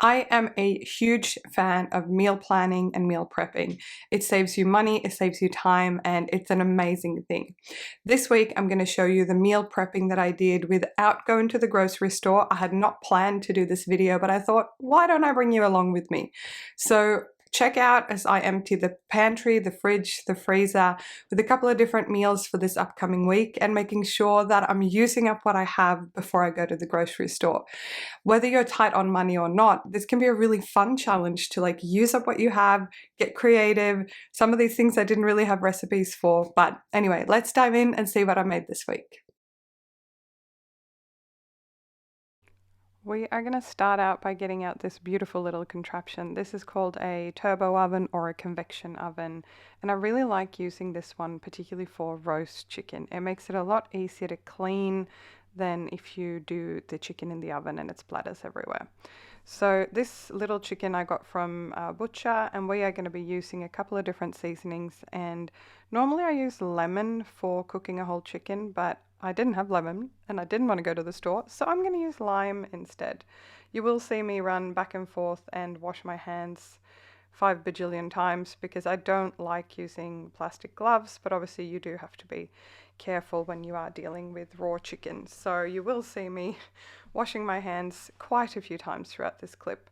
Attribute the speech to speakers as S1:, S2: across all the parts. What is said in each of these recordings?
S1: I am a huge fan of meal planning and meal prepping. It saves you money, it saves you time, and it's an amazing thing. This week, I'm going to show you the meal prepping that I did without going to the grocery store. I had not planned to do this video, but I thought, why don't I bring you along with me? So check out as I empty the pantry, the fridge, the freezer with a couple of different meals for this upcoming week and making sure that I'm using up what I have before I go to the grocery store. Whether you're tight on money or not, this can be a really fun challenge to use up what you have, get creative. Some of these things I didn't really have recipes for, but anyway, let's dive in and see what I made this week. We are going to start out by getting out this beautiful little contraption. This is called a turbo oven or a convection oven, and I really like using this one particularly for roast chicken. It makes it a lot easier to clean than if you do the chicken in the oven and it splatters everywhere. So this little chicken I got from a butcher, and we are going to be using a couple of different seasonings. And normally I use lemon for cooking a whole chicken, but I didn't have lemon and I didn't want to go to the store, so I'm going to use lime instead. You will see me run back and forth and wash my hands 5 bajillion times because I don't like using plastic gloves, but obviously you do have to be careful when you are dealing with raw chicken. So you will see me washing my hands quite a few times throughout this clip.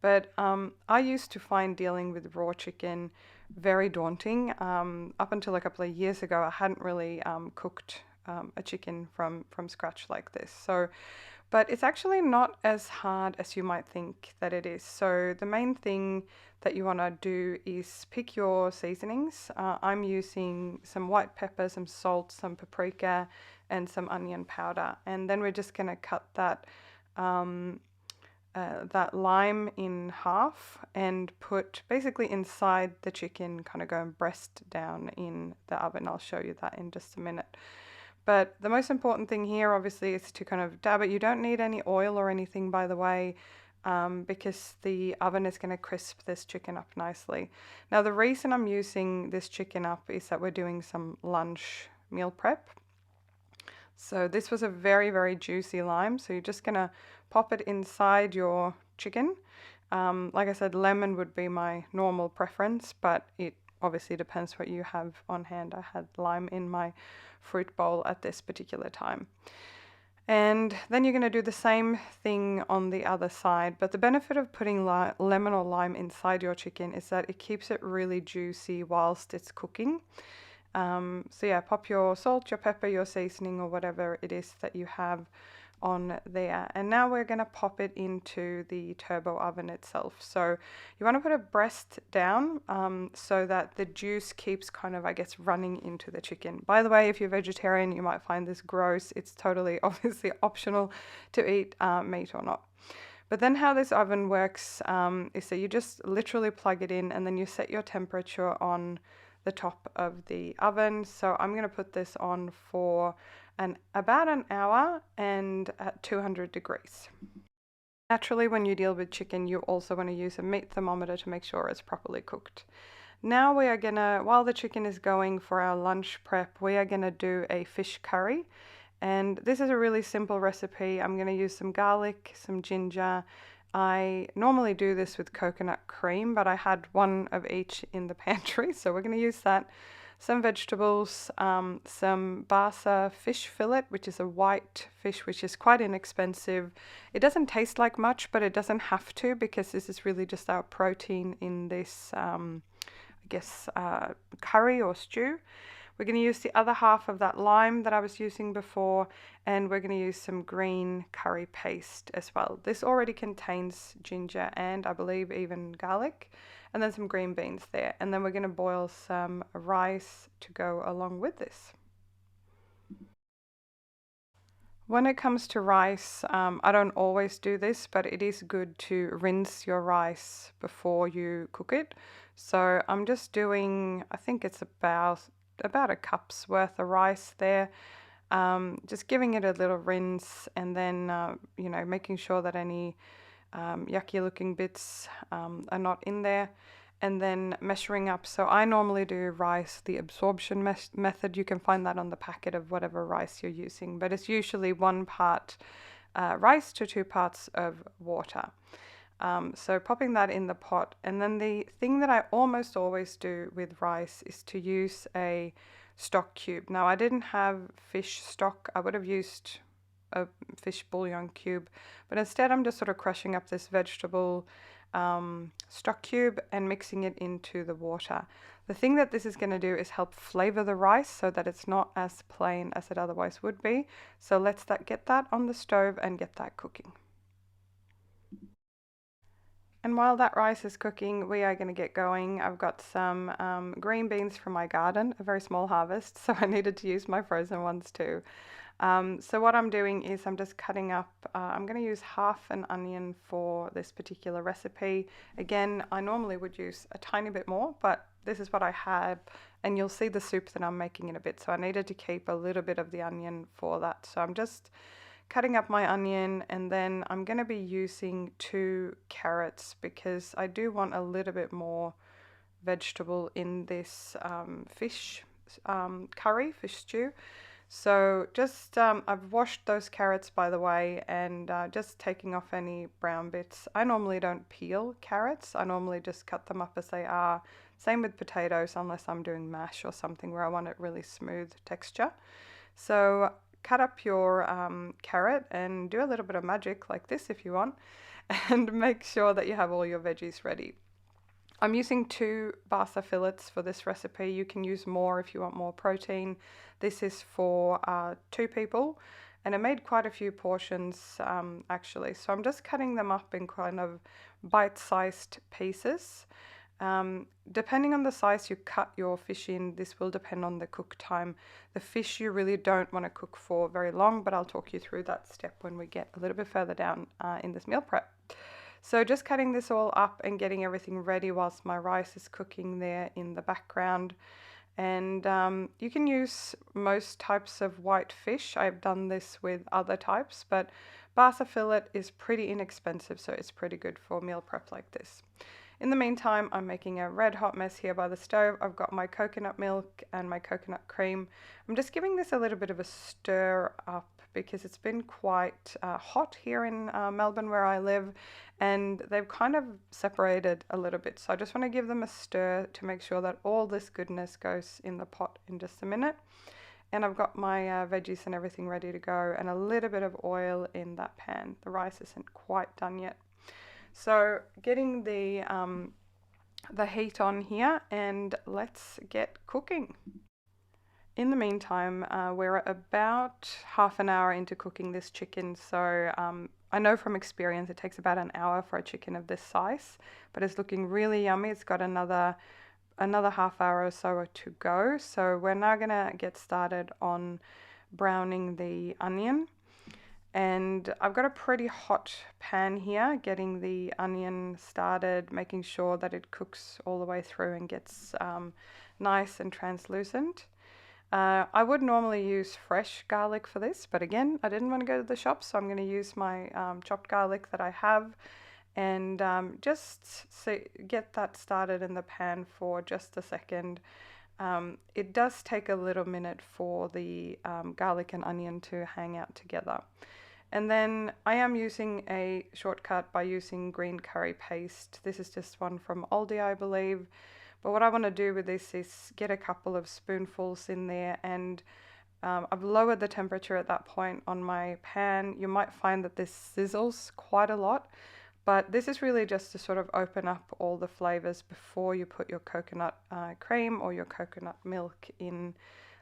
S1: But I used to find dealing with raw chicken very daunting. Up until a couple of years ago, I hadn't really cooked a chicken from scratch like this. But it's actually not as hard as you might think that it is. So the main thing that you want to do is pick your seasonings. I'm using some white pepper, some salt, some paprika, and some onion powder. And then we're just going to cut that that lime in half and put basically inside the chicken, kind of going breast down in the oven. I'll show you that in just a minute. But the most important thing here, obviously, is to kind of dab it. You don't need any oil or anything, by the way, because the oven is going to crisp this chicken up nicely. Now, the reason I'm using this chicken up is that we're doing some lunch meal prep. So this was a very, very juicy lime. So you're just going to pop it inside your chicken. Like I said, lemon would be my normal preference, but it obviously depends what you have on hand. I had lime in my fruit bowl at this particular time. And then you're going to do the same thing on the other side. But the benefit of putting lemon or lime inside your chicken is that it keeps it really juicy whilst it's cooking. So yeah, pop your salt, your pepper, your seasoning, or whatever it is that you have on there. And now we're going to pop it into the turbo oven itself. So you want to put a breast down so that the juice keeps kind of, I guess, running into the chicken. By the way, if you're vegetarian, you might find this gross. It's totally obviously optional to eat meat or not. But then how this oven works is that you just literally plug it in and then you set your temperature on the top of the oven. So I'm going to put this on for about an hour and at 200 degrees. Naturally, when you deal with chicken, you also want to use a meat thermometer to make sure it's properly cooked. Now we are gonna, while the chicken is going for our lunch prep, we are gonna do a fish curry. And this is a really simple recipe. I'm gonna use some garlic, some ginger. I normally do this with coconut cream, but I had one of each in the pantry, so we're gonna use that. Some vegetables, some basa fish fillet, which is a white fish, which is quite inexpensive. It doesn't taste like much, but it doesn't have to because this is really just our protein in this, curry or stew. We're going to use the other half of that lime that I was using before, and we're going to use some green curry paste as well. This already contains ginger and I believe even garlic, and then some green beans there. And then we're going to boil some rice to go along with this. When it comes to rice, I don't always do this, but it is good to rinse your rice before you cook it. So I'm just doing, I think it's about a cup's worth of rice there. Just giving it a little rinse and then, making sure that any yucky looking bits are not in there, and then measuring up. So I normally do rice the absorption method. You can find that on the packet of whatever rice you're using, but it's usually 1 part rice to 2 parts of water. So popping that in the pot. And then the thing that I almost always do with rice is to use a stock cube. Now I didn't have fish stock. I would have used a fish bouillon cube, but instead I'm just sort of crushing up this vegetable stock cube and mixing it into the water. The thing that this is going to do is help flavor the rice so that it's not as plain as it otherwise would be. So let's get that on the stove and get that cooking. And while that rice is cooking, we are going to get going. I've got some green beans from my garden, a very small harvest, so I needed to use my frozen ones too. So what I'm doing is I'm just cutting up, I'm going to use half an onion for this particular recipe. Again, I normally would use a tiny bit more, but this is what I had, and you'll see the soup that I'm making in a bit. So I needed to keep a little bit of the onion for that. So I'm just cutting up my onion, and then I'm going to be using 2 carrots because I do want a little bit more vegetable in this fish curry, fish stew. So just I've washed those carrots, by the way, and just taking off any brown bits. I normally don't peel carrots. I normally just cut them up as they are. Same with potatoes, unless I'm doing mash or something where I want it really smooth texture. So cut up your carrot and do a little bit of magic like this if you want, and make sure that you have all your veggies ready. I'm using 2 basa fillets for this recipe. You can use more if you want more protein. This is for 2 people, and I made quite a few portions actually. So I'm just cutting them up in kind of bite-sized pieces. Depending on the size you cut your fish in, this will depend on the cook time. The fish you really don't want to cook for very long, but I'll talk you through that step when we get a little bit further down in this meal prep. So just cutting this all up and getting everything ready whilst my rice is cooking there in the background. And you can use most types of white fish. I've done this with other types, but basa fillet is pretty inexpensive, so it's pretty good for meal prep like this. In the meantime, I'm making a red hot mess here by the stove. I've got my coconut milk and my coconut cream. I'm just giving this a little bit of a stir up because it's been quite hot here in Melbourne where I live, and they've kind of separated a little bit. So I just want to give them a stir to make sure that all this goodness goes in the pot in just a minute. And I've got my veggies and everything ready to go, and a little bit of oil in that pan. The rice isn't quite done yet. So getting the heat on here, and let's get cooking. In the meantime, we're about half an hour into cooking this chicken, so I know from experience it takes about an hour for a chicken of this size, but it's looking really yummy. It's got another half hour or so to go, so we're now gonna get started on browning the onion. And I've got a pretty hot pan here, getting the onion started, making sure that it cooks all the way through and gets nice and translucent. I would normally use fresh garlic for this, but again, I didn't want to go to the shop, so I'm going to use my chopped garlic that I have, and just get that started in the pan for just a second. It does take a little minute for the garlic and onion to hang out together. And then I am using a shortcut by using green curry paste. This is just one from Aldi, I believe. But what I want to do with this is get a couple of spoonfuls in there, and I've lowered the temperature at that point on my pan. You might find that this sizzles quite a lot, but this is really just to sort of open up all the flavors before you put your coconut cream or your coconut milk in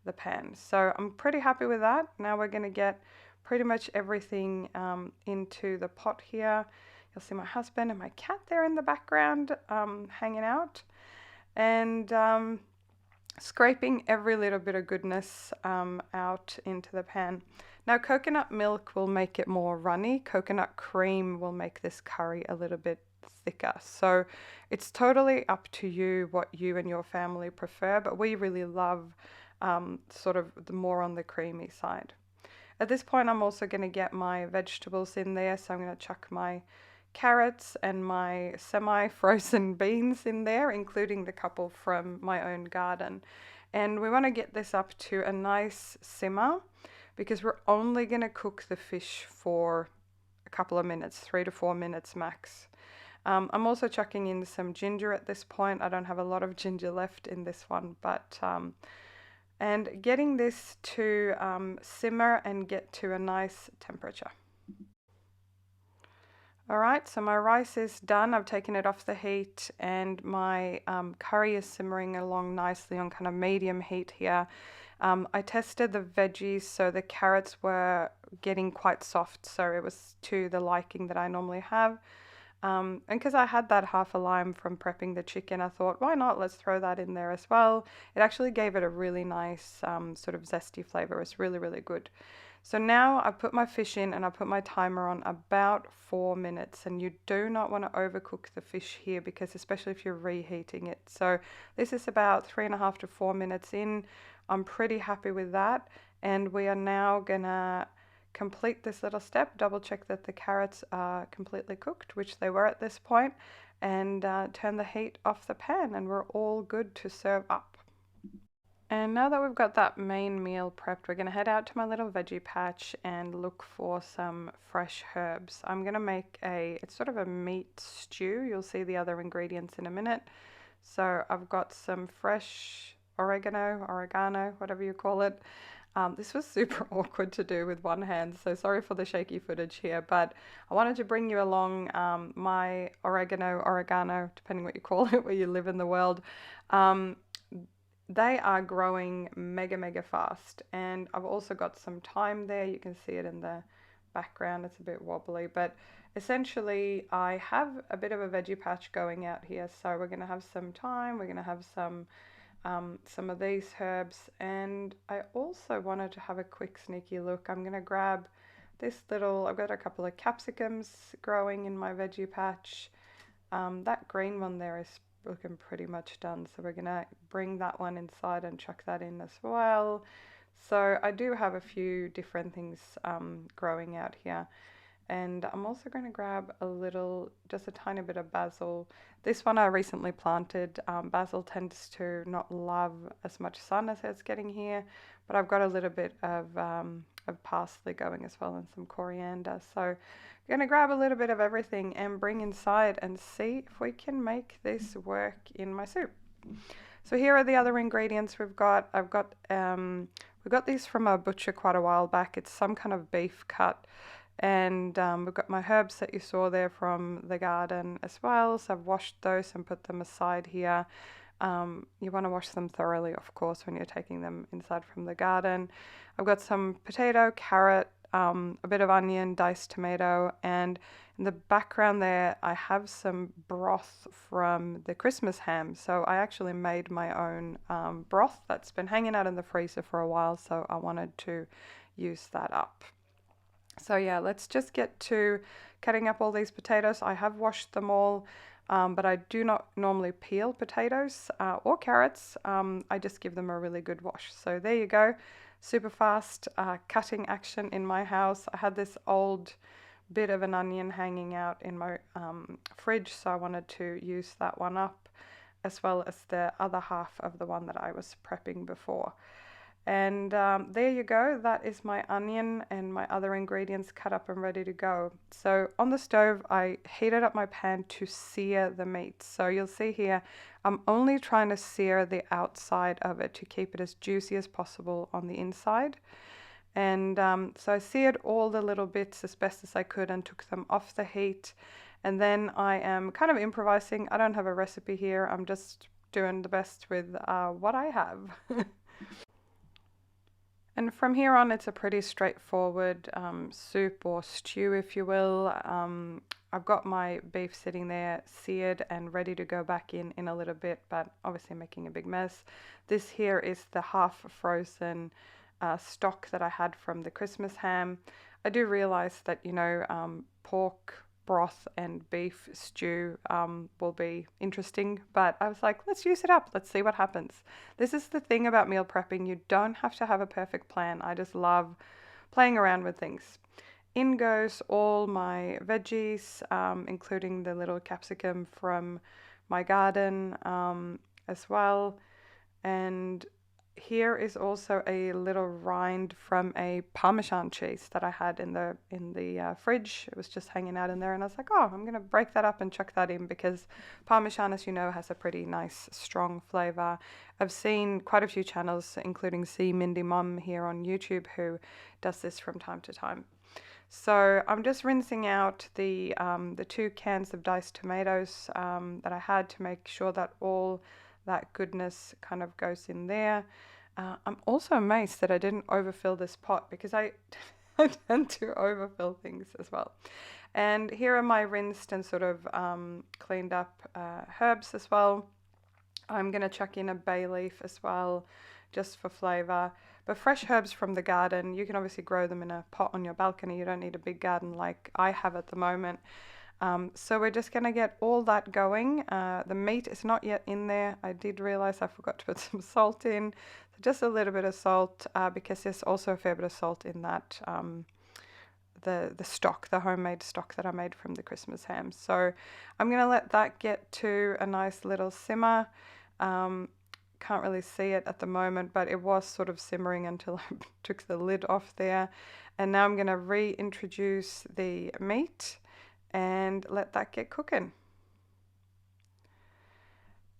S1: the pan. So I'm pretty happy with that. Now we're going to get pretty much everything into the pot here. You'll see my husband and my cat there in the background hanging out, and scraping every little bit of goodness out into the pan. Now coconut milk will make it more runny. Coconut cream will make this curry a little bit thicker. So it's totally up to you what you and your family prefer, but we really love sort of the more on the creamy side. At this point, I'm also going to get my vegetables in there. So I'm going to chuck my carrots and my semi-frozen beans in there, including the couple from my own garden. And we want to get this up to a nice simmer because we're only going to cook the fish for a couple of minutes, 3 to 4 minutes max. I'm also chucking in some ginger at this point. I don't have a lot of ginger left in this one, but and getting this to simmer and get to a nice temperature. Alright, so my rice is done. I've taken it off the heat, and my curry is simmering along nicely on kind of medium heat here. I tested the veggies, so the carrots were getting quite soft, so it was to the liking that I normally have. And because I had that half a lime from prepping the chicken, I thought, why not? Let's throw that in there as well. It actually gave it a really nice sort of zesty flavor. It's really, really good. So now I put my fish in, and I put my timer on about 4 minutes, and you do not want to overcook the fish here, because especially if you're reheating it. So this is about 3.5 to 4 minutes in. I'm pretty happy with that, and we are now gonna complete this little step, double check that the carrots are completely cooked, which they were at this point, and turn the heat off the pan, and we're all good to serve up. And now that we've got that main meal prepped, we're going to head out to my little veggie patch and look for some fresh herbs. I'm going to make it's sort of a meat stew. You'll see the other ingredients in a minute. So I've got some fresh oregano, whatever you call it. This was super awkward to do with one hand, so sorry for the shaky footage here, but I wanted to bring you along my oregano, depending what you call it, where you live in the world. They are growing mega fast, and I've also got some thyme there. You can see it in the background. It's a bit wobbly, but essentially I have a bit of a veggie patch going out here. So we're going to have some thyme, we're going to have some of these herbs, and I also wanted to have a quick sneaky look. I'm going to grab I've got a couple of capsicums growing in my veggie patch. That green one there is looking pretty much done, so we're gonna bring that one inside and chuck that in as well. So I do have a few different things growing out here, and I'm also going to grab just a tiny bit of basil. This one I recently planted. Basil tends to not love as much sun as it's getting here, but I've got a little bit of parsley going as well, and some coriander. So I'm going to grab a little bit of everything and bring inside and see if we can make this work in my soup. So here are the other ingredients we've got. We got these from a butcher quite a while back. It's some kind of beef cut. And we've got my herbs that you saw there from the garden as well. So I've washed those and put them aside here. You want to wash them thoroughly, of course, when you're taking them inside from the garden. I've got some potato, carrot, a bit of onion, diced tomato, and in the background there I have some broth from the Christmas ham. So I actually made my own broth that's been hanging out in the freezer for a while, so I wanted to use that up. So yeah, let's just get to cutting up all these potatoes. I have washed them all, but I do not normally peel potatoes or carrots. I just give them a really good wash. So there you go, super fast cutting action in my house. I had this old bit of an onion hanging out in my fridge, so I wanted to use that one up, as well as the other half of the one that I was prepping before. And there you go, that is my onion and my other ingredients cut up and ready to go. So on the stove, I heated up my pan to sear the meat. So you'll see here, I'm only trying to sear the outside of it to keep it as juicy as possible on the inside. And so I seared all the little bits as best as I could and took them off the heat. And then I am kind of improvising. I don't have a recipe here. I'm just doing the best with what I have. And from here on, it's a pretty straightforward soup or stew, if you will. I've got my beef sitting there seared and ready to go back in a little bit, but obviously making a big mess. This here is the half frozen stock that I had from the Christmas ham. I do realize that, pork broth and beef stew will be interesting, but I was like, let's use it up. Let's see what happens. This is the thing about meal prepping. You don't have to have a perfect plan. I just love playing around with things. In goes all my veggies, including the little capsicum from my garden as well. And here is also a little rind from a Parmesan cheese that I had in the fridge. It was just hanging out in there, and I was like, oh, I'm gonna break that up and chuck that in because Parmesan, as you know, has a pretty nice strong flavor. I've seen quite a few channels, including See Mindy Mum here on YouTube, who does this from time to time. So I'm just rinsing out the 2 cans of diced tomatoes that I had to make sure that all that goodness kind of goes in there. I'm also amazed that I didn't overfill this pot because I tend to overfill things as well. And here are my rinsed and sort of cleaned up herbs as well. I'm going to chuck in a bay leaf as well, just for flavor. But fresh herbs from the garden, you can obviously grow them in a pot on your balcony. You don't need a big garden like I have at the moment. So we're just going to get all that going. The meat is not yet in there. I did realize I forgot to put some salt in. So just a little bit of salt because there's also a fair bit of salt in that the stock, the homemade stock that I made from the Christmas ham. So I'm going to let that get to a nice little simmer. Can't really see it at the moment, but it was sort of simmering until I took the lid off there. And now I'm going to reintroduce the meat and let that get cooking.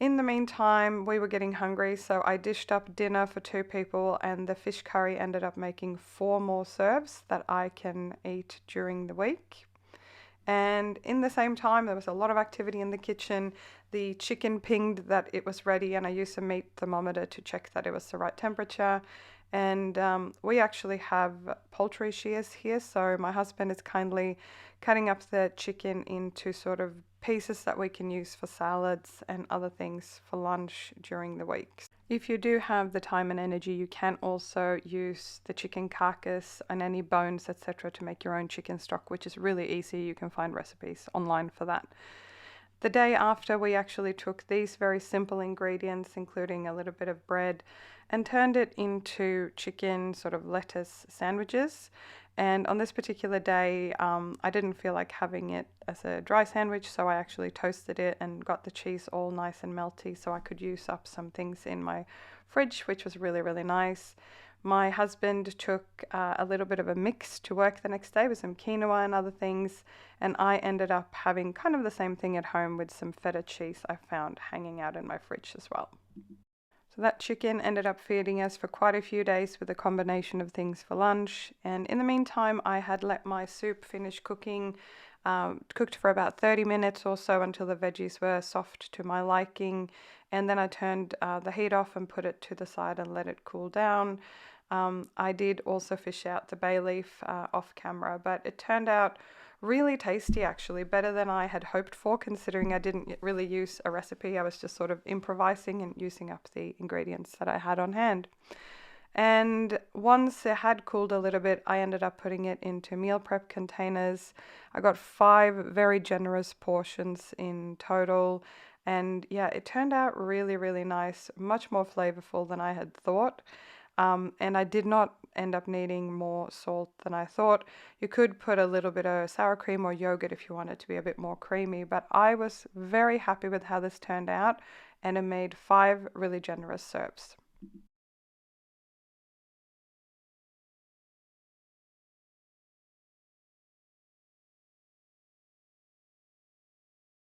S1: In the meantime, we were getting hungry, so I dished up dinner for 2 people, and the fish curry ended up making 4 more serves that I can eat during the week. And in the same time, there was a lot of activity in the kitchen. The chicken pinged that it was ready, and I used a meat thermometer to check that it was the right temperature. And we actually have poultry shears here, so my husband is kindly cutting up the chicken into sort of pieces that we can use for salads and other things for lunch during the week. If you do have the time and energy, you can also use the chicken carcass and any bones, etc., to make your own chicken stock, which is really easy. You can find recipes online for that. The day after, we actually took these very simple ingredients, including a little bit of bread, and turned it into chicken sort of lettuce sandwiches. And on this particular day, I didn't feel like having it as a dry sandwich, so I actually toasted it and got the cheese all nice and melty so I could use up some things in my fridge, which was really, really nice. My husband took a little bit of a mix to work the next day with some quinoa and other things, and I ended up having kind of the same thing at home with some feta cheese I found hanging out in my fridge as well. So that chicken ended up feeding us for quite a few days with a combination of things for lunch. And in the meantime, I had let my soup finish cooking, cooked for about 30 minutes or so until the veggies were soft to my liking. And then I turned the heat off and put it to the side and let it cool down. I did also fish out the bay leaf off camera, but it turned out really tasty, actually, better than I had hoped for, considering I didn't really use a recipe. I was just sort of improvising and using up the ingredients that I had on hand. And once it had cooled a little bit, I ended up putting it into meal prep containers. I got 5 very generous portions in total. And yeah, it turned out really, really nice, much more flavorful than I had thought. And I did not end up needing more salt than I thought. You could put a little bit of sour cream or yogurt if you want it to be a bit more creamy, but I was very happy with how this turned out, and it made 5 really generous serves.